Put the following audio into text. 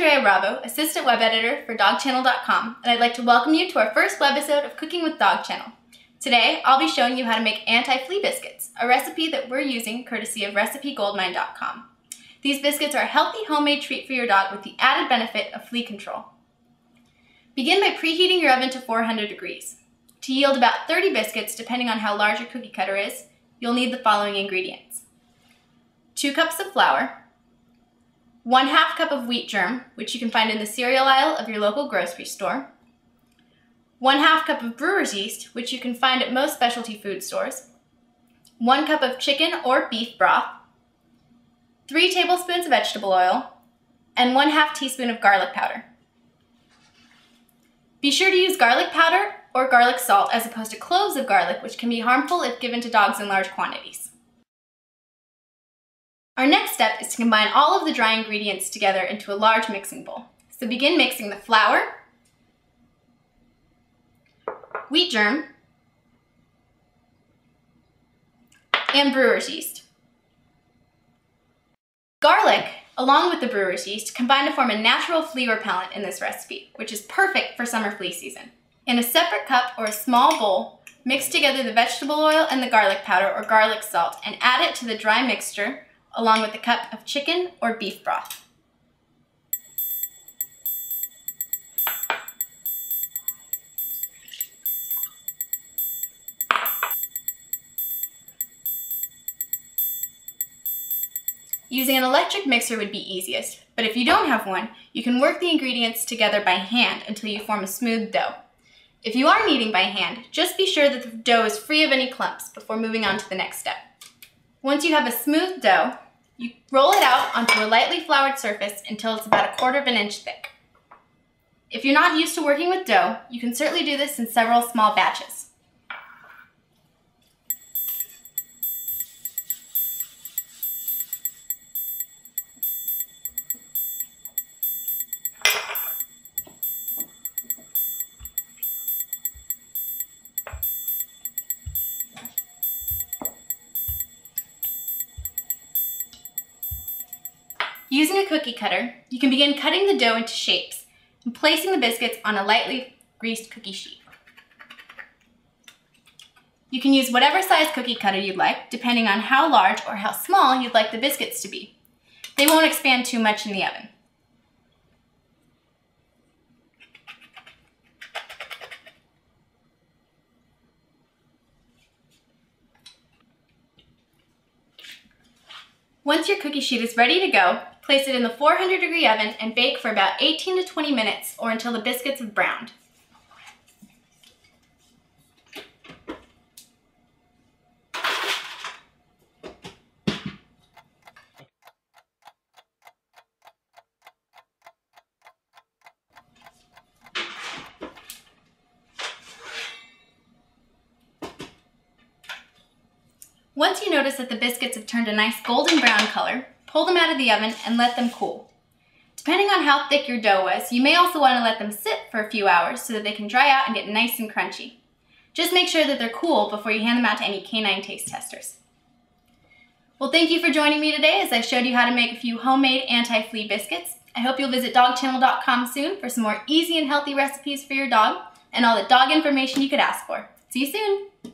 Andrea Bravo, Assistant Web Editor for DogChannel.com, and I'd like to welcome you to our first webisode of Cooking with Dog Channel. Today, I'll be showing you how to make anti-flea biscuits, a recipe that we're using courtesy of RecipeGoldmine.com. These biscuits are a healthy homemade treat for your dog with the added benefit of flea control. Begin by preheating your oven to 400 degrees. To yield about 30 biscuits, depending on how large your cookie cutter is, you'll need the following ingredients: 2 cups of flour, 1/2 cup of wheat germ, which you can find in the cereal aisle of your local grocery store, 1/2 cup of brewer's yeast, which you can find at most specialty food stores, 1 cup of chicken or beef broth, 3 tablespoons of vegetable oil, and 1/2 teaspoon of garlic powder. Be sure to use garlic powder or garlic salt as opposed to cloves of garlic, which can be harmful if given to dogs in large quantities. Our next step is to combine all of the dry ingredients together into a large mixing bowl. So begin mixing the flour, wheat germ, and brewer's yeast. Garlic, along with the brewer's yeast, combine to form a natural flea repellent in this recipe, which is perfect for summer flea season. In a separate cup or a small bowl, mix together the vegetable oil and the garlic powder or garlic salt and add it to the dry mixture along with a cup of chicken or beef broth. Using an electric mixer would be easiest, but if you don't have one, you can work the ingredients together by hand until you form a smooth dough. If you are kneading by hand, just be sure that the dough is free of any clumps before moving on to the next step. Once you have a smooth dough, you roll it out onto a lightly floured surface until it's about 1/4 inch thick. If you're not used to working with dough, you can certainly do this in several small batches. Using a cookie cutter, you can begin cutting the dough into shapes and placing the biscuits on a lightly greased cookie sheet. You can use whatever size cookie cutter you'd like, depending on how large or how small you'd like the biscuits to be. They won't expand too much in the oven. Once your cookie sheet is ready to go, place it in the 400-degree oven and bake for about 18 to 20 minutes or until the biscuits have browned. Once you notice that the biscuits have turned a nice golden brown color, pull them out of the oven and let them cool. Depending on how thick your dough was, you may also want to let them sit for a few hours so that they can dry out and get nice and crunchy. Just make sure that they're cool before you hand them out to any canine taste testers. Well, thank you for joining me today as I showed you how to make a few homemade anti-flea biscuits. I hope you'll visit DogChannel.com soon for some more easy and healthy recipes for your dog and all the dog information you could ask for. See you soon!